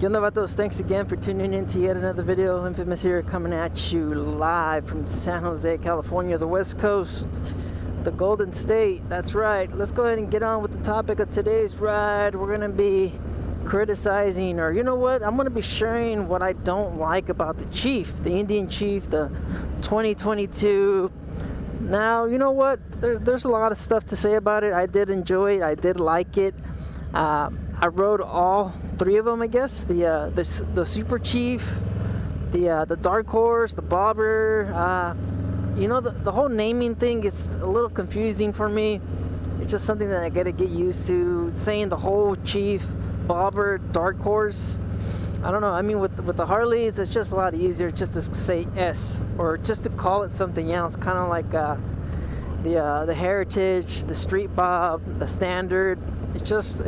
Yo, novatos, thanks again for tuning in to yet another video. Infamous here, coming at you live from San Jose, California, the West Coast, the Golden State. That's right. Let's go ahead and get on with the topic of today's ride. We're going to be criticizing, or you know what, I'm going to be sharing what I don't like about the Chief, the Indian Chief, the 2022. Now, you know what, there's a lot of stuff to say about it. I did enjoy it. I did like it. I rode all three of them, I guess. The Super Chief, the Dark Horse, the Bobber. You know, the whole naming thing is a little confusing for me. It's just something that I gotta get used to. Saying the whole Chief, Bobber, Dark Horse. I don't know. I mean, with the Harleys, it's just a lot easier just to say S, or just to call it something else. Kind of like the Heritage, the Street Bob, the Standard. It just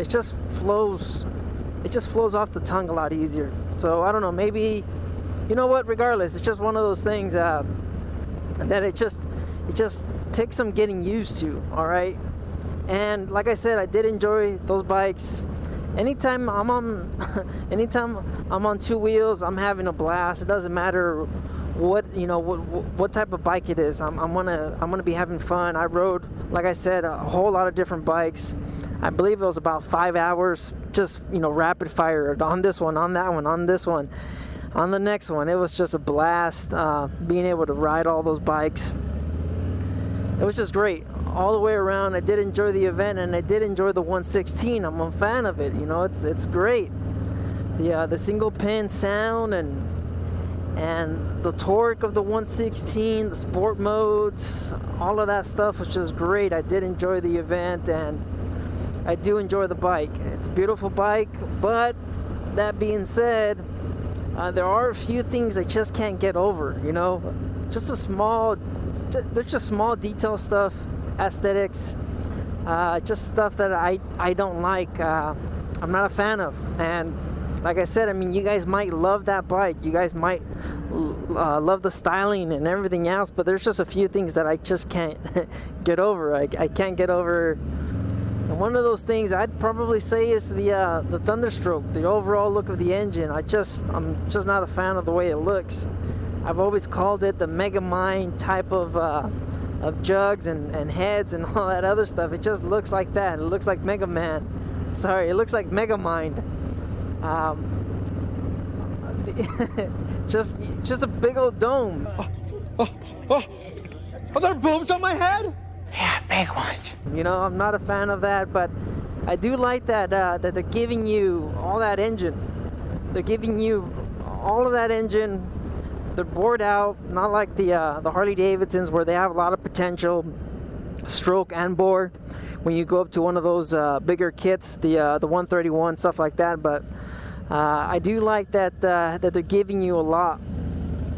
flows off the tongue a lot easier. So I don't know, maybe, you know what, regardless, it's just one of those things that it just takes some getting used to. All right, and like I said, I did enjoy those bikes. Anytime I'm on two wheels, I'm having a blast. It doesn't matter what type of bike it is. I'm gonna be having fun. I rode, like I said, a whole lot of different bikes. I believe it was about 5 hours, just rapid fire on this one, on that one, on this one, on the next one. It was just a blast being able to ride all those bikes. It was just great all the way around. I did enjoy the event, and I did enjoy the 116. I'm a fan of it. It's great. The single pin sound and the torque of the 116, the sport modes, all of that stuff was just great. I did enjoy the event, and I do enjoy the bike. It's a beautiful bike, but that being said, there are a few things I just can't get over. There's just small detail stuff, aesthetics, just stuff that I don't like. I'm not a fan of. And like I said, I mean, you guys might love that bike. You guys might love the styling and everything else, but there's just a few things that I just can't get over. I can't get over. And one of those things I'd probably say is the Thunder Stroke, the overall look of the engine. I'm just not a fan of the way it looks. I've always called it the Megamind type of jugs and heads and all that other stuff. It just looks like that. It looks like Mega Man. Sorry, it looks like Megamind. Just a big old dome. Are there boobs on my head? Yeah, big ones. I'm not a fan of that, but I do like that they're giving you all that engine. They're giving you all of that engine. They're bored out, not like the Harley-Davidsons where they have a lot of potential, stroke and bore, when you go up to one of those bigger kits, the 131, stuff like that. But I do like that they're giving you a lot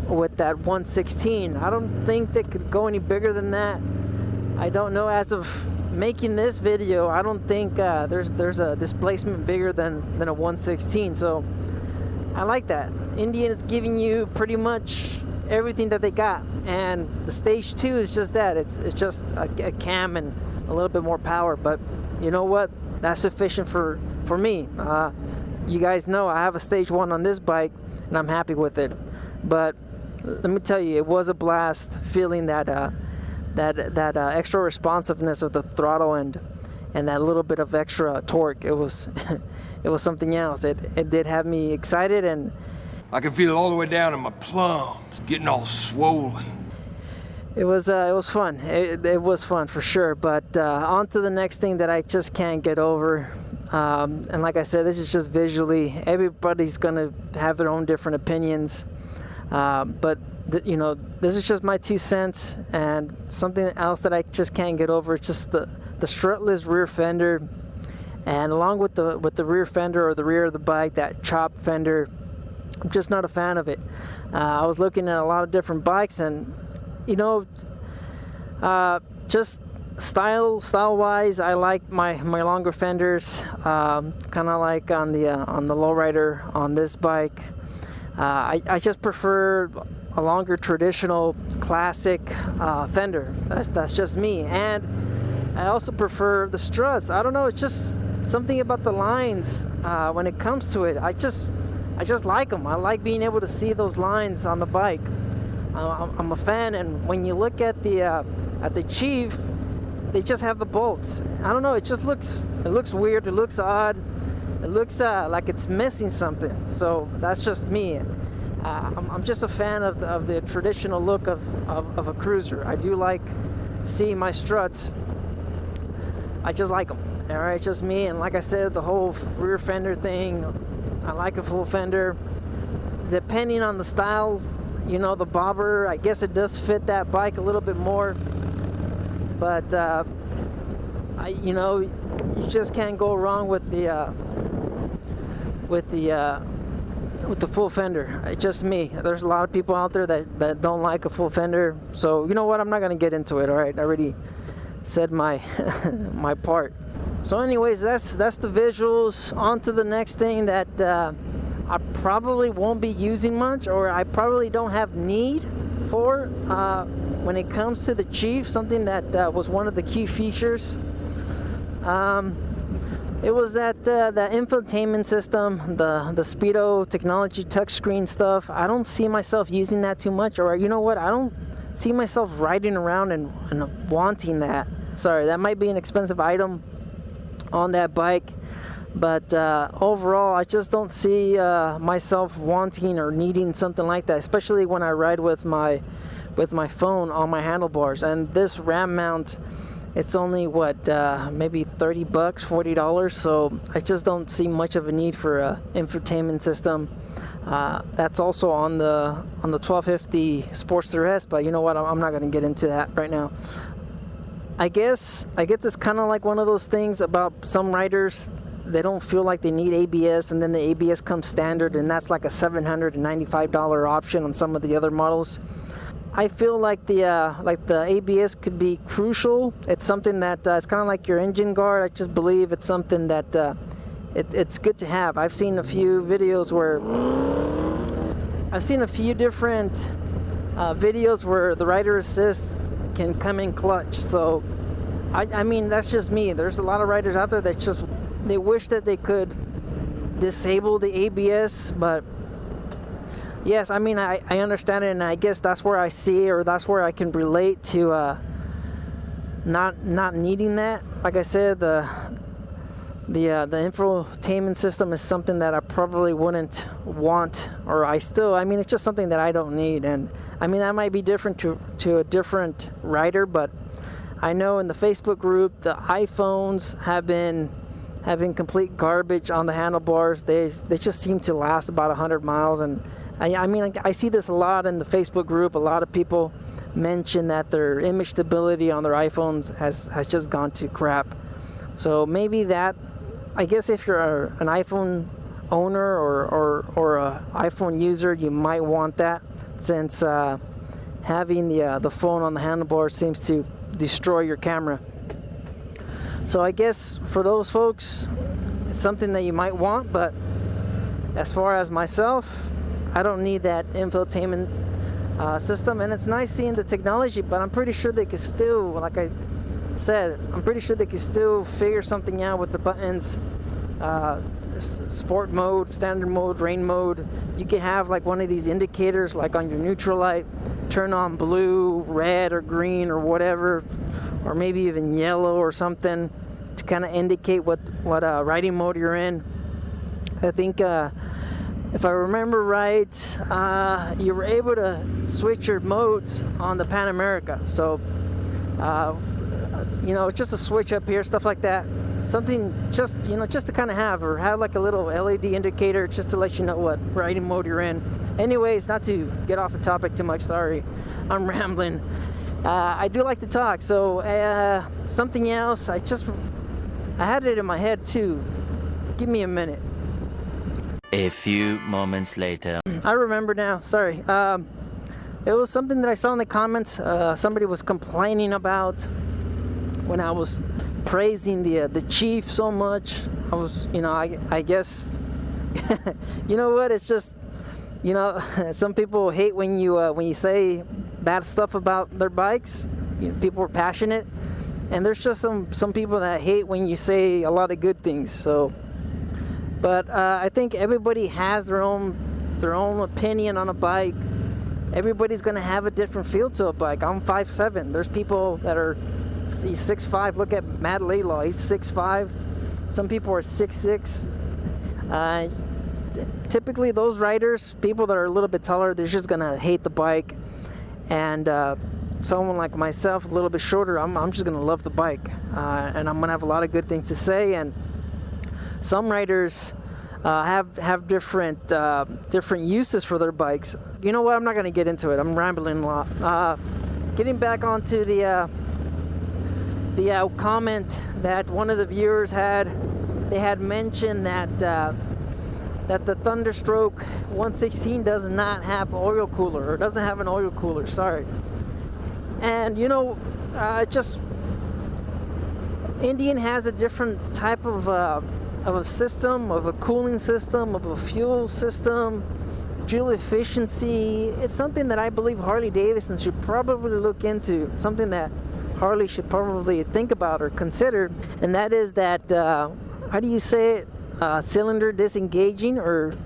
with that 116. I don't think they could go any bigger than that. I don't know. As of making this video, I don't think there's a displacement bigger than a 116. So I like that. Indian is giving you pretty much everything that they got, and the stage 2 is just that. It's just a cam and a little bit more power. But you know what? That's sufficient for me. You guys know I have a stage 1 on this bike, and I'm happy with it. But let me tell you, it was a blast feeling that extra responsiveness of the throttle and that little bit of extra torque. It was it was something else. It did have me excited, and I can feel it all the way down in my plums, getting all swollen. It was fun. It was fun for sure. But on to the next thing that I just can't get over. And like I said, this is just visually. Everybody's gonna have their own different opinions. But this is just my 2 cents. And something else that I just can't get over is just the strutless rear fender, and along with the rear fender, or the rear of the bike, that chopped fender. I'm just not a fan of it. I was looking at a lot of different bikes, and just style wise, I like my longer fenders, kind of like on the lowrider on this bike. I just prefer a longer traditional classic fender. That's just me. And I also prefer the struts. I don't know, it's just something about the lines when it comes to it. I just like them. I like being able to see those lines on the bike. I'm a fan, and when you look at the Chief, they just have the bolts. I don't know, it looks weird, it looks odd, it looks like it's missing something. So that's just me. I'm just a fan of the traditional look of a cruiser. I do like seeing my struts. I just like them. All right, it's just me. And like I said, the whole rear fender thing, I like a full fender. Depending on the style, you know, the bobber, I guess it does fit that bike a little bit more. But you know, you just can't go wrong with the full fender. It's just me. There's a lot of people out there that don't like a full fender. So you know what? I'm not gonna get into it. All right, I already said my my part. So anyways, that's the visuals. On to the next thing that I probably won't be using much, or I probably don't have need for when it comes to the Chief. Something that was one of the key features. It was that infotainment system, the Speedo technology touchscreen stuff. I don't see myself using that too much, or you know what? I don't see myself riding around and wanting that. Sorry, that might be an expensive item on that bike, but overall, I just don't see myself wanting or needing something like that, especially when I ride with my phone on my handlebars. And this RAM mount, it's only what maybe $30, $40. So I just don't see much of a need for a infotainment system. That's also on the 1250 Sportster S, but you know what? I'm not going to get into that right now. I guess it's kind of like one of those things about some riders. They don't feel like they need ABS, and then the ABS comes standard, and that's like a $795 option on some of the other models. I feel like the ABS could be crucial. It's something that it's kind of like your engine guard. I just believe it's something that it's good to have. I've seen a few videos where different videos where the rider assist can come in clutch. So I mean, that's just me. There's a lot of riders out there that they wish that they could disable the ABS, but yes, I mean, I understand it, and I guess that's where I see, or that's where I can relate to not needing that. Like I said, the infotainment system is something that I probably wouldn't want, or I mean, it's just something that I don't need. And I mean, that might be different to a different rider, but I know in the Facebook group, the iPhones have been having complete garbage on the handlebars. They just seem to last about 100 miles, and I mean, I see this a lot in the Facebook group. A lot of people mention that their image stability on their iPhones has just gone to crap. So maybe that, I guess if you're an iPhone owner or a iPhone user, you might want that, since having the phone on the handlebar seems to destroy your camera. So I guess for those folks, it's something that you might want, but as far as myself, I don't need that infotainment system. And it's nice seeing the technology, but I'm pretty sure they could still, like I said, I'm pretty sure they could still figure something out with the buttons. Sport mode, standard mode, rain mode. You can have like one of these indicators, like on your neutral light, turn on blue, red, or green, or whatever, or maybe even yellow or something, to kind of indicate what riding mode you're in. I think if I remember right, you were able to switch your modes on the Pan America. So you know, just a switch up here, stuff like that. Something just to kind of have like a little LED indicator, just to let you know what riding mode you're in. Anyways, not to get off the topic too much, sorry, I'm rambling. I do like to talk. So something else, I had it in my head too. Give me a minute. A few moments later. I remember now, sorry. It was something that I saw in the comments. Somebody was complaining about when I was praising the Chief so much. I was, I guess, you know what? It's just, some people hate when you say bad stuff about their bikes. People are passionate, and there's just some people that hate when you say a lot of good things. So, But I think everybody has their own opinion on a bike. Everybody's gonna have a different feel to a bike. I'm 5'7". There's people that are 6'5". Look at Matt Laylaw, he's 6'5". Some people are 6'6". Typically those riders, people that are a little bit taller, they're just gonna hate the bike. And someone like myself, a little bit shorter, I'm just gonna love the bike, and I'm gonna have a lot of good things to say. And some riders have different uses for their bikes. You know what? I'm not gonna get into it. I'm rambling a lot. Getting back onto the comment that one of the viewers had. They had mentioned that the Thunder Stroke 116 does not have oil cooler, or doesn't have an oil cooler. Sorry. And you know, Indian has a different type of a system, of a cooling system, of a fuel system, fuel efficiency. It's something that I believe Harley-Davidson should probably look into, something that Harley should probably think about or consider, and that is that, how do you say it, cylinder disengaging, or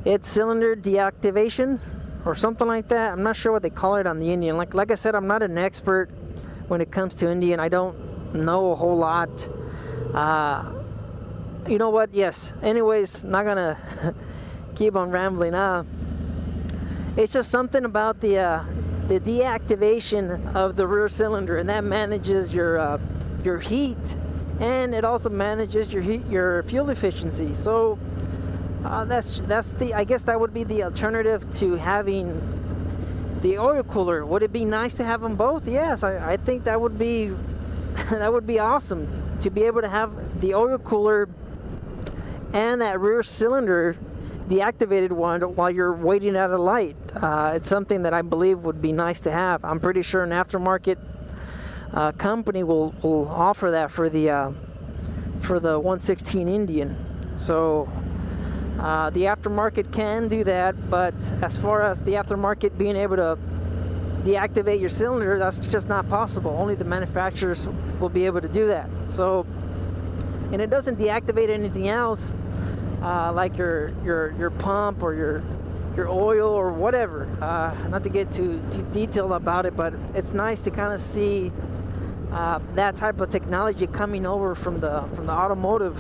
it's cylinder deactivation, or something like that. I'm not sure what they call it on the Indian. Like I said, I'm not an expert when it comes to Indian. I don't know a whole lot. You know what? Yes. Anyways, not gonna keep on rambling. It's just something about the deactivation of the rear cylinder, and that manages your heat, and it also manages your fuel efficiency. So that's I guess that would be the alternative to having the oil cooler. Would it be nice to have them both? Yes, I think that would be that would be awesome, to be able to have the oil cooler and that rear cylinder deactivated one while you're waiting at a light. It's something that I believe would be nice to have. I'm pretty sure an aftermarket company will offer that for the 116 Indian. So the aftermarket can do that, but as far as the aftermarket being able to deactivate your cylinder, that's just not possible. Only the manufacturers will be able to do that. So, and it doesn't deactivate anything else, like your pump or your oil or whatever. Not to get too detailed about it, but it's nice to kind of see that type of technology coming over from the automotive.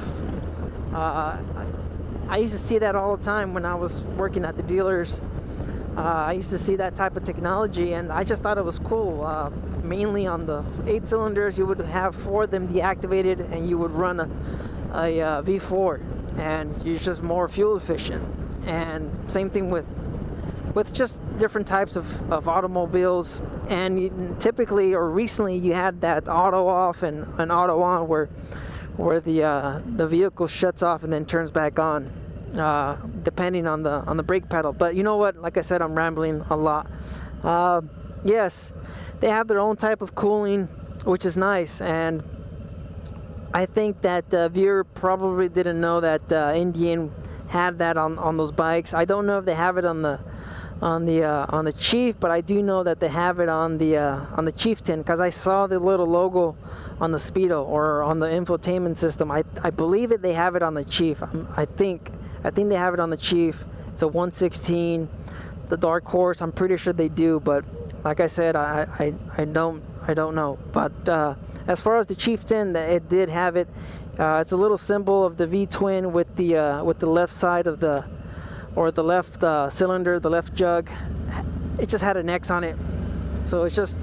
I used to see that all the time when I was working at the dealers. I used to see that type of technology, and I just thought it was cool. Mainly on the 8 cylinders, you would have 4 of them deactivated, and you would run a V4, and you're just more fuel efficient. And same thing with just different types of automobiles. And typically, or recently, you had that auto off and an auto on, where the vehicle shuts off and then turns back on, depending on the brake pedal. But you know what? Like I said, I'm rambling a lot. Yes, they have their own type of cooling, which is nice. And I think that viewer probably didn't know that Indian had that on those bikes. I don't know if they have it on the Chief, but I do know that they have it on the Chieftain, because I saw the little logo on the Speedo or on the Infotainment System. I believe they have it on the Chief. I think they have it on the Chief. It's a 116, the Dark Horse. I'm pretty sure they do, but like I said, I don't know. But as far as the Chieftain, it did have it. It's a little symbol of the V-twin with the left side of the left cylinder, the left jug. It just had an X on it, so it's just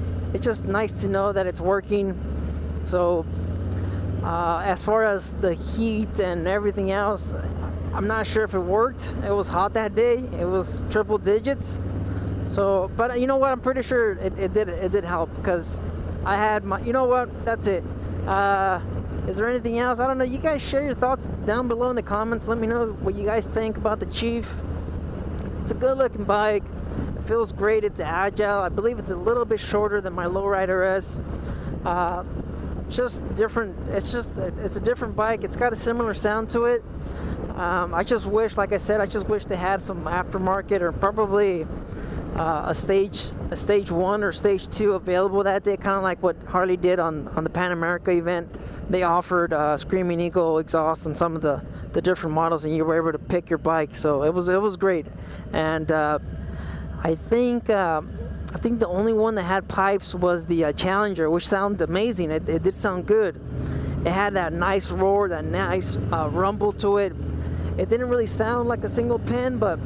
nice to know that it's working. So as far as the heat and everything else, I'm not sure if it worked. It was hot that day. It was triple digits. So, but you know what? I'm pretty sure it did help, because I had my. You know what? That's it. Is there anything else? I don't know. You guys share your thoughts down below in the comments. Let me know what you guys think about the Chief. It's a good looking bike. It feels great. It's agile. I believe it's a little bit shorter than my Lowrider S. Just different. It's a different bike. It's got a similar sound to it. I just wish, like I said, they had some aftermarket, or probably a stage 1 or stage 2 available that day, kind of like what Harley did on the Pan America event they offered Screaming Eagle exhaust on some of the different models, and you were able to pick your bike. So it was great. And I think the only one that had pipes was the Challenger, which sounded amazing. It did sound good. It had that nice roar, that nice rumble to it. It didn't really sound like a single pin, but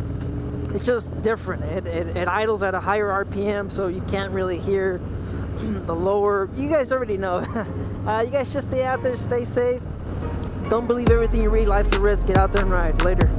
it's just different. It idles at a higher RPM, so you can't really hear the lower. You guys already know. You guys just stay out there, stay safe. Don't believe everything you read. Life's a risk. Get out there and ride. Later.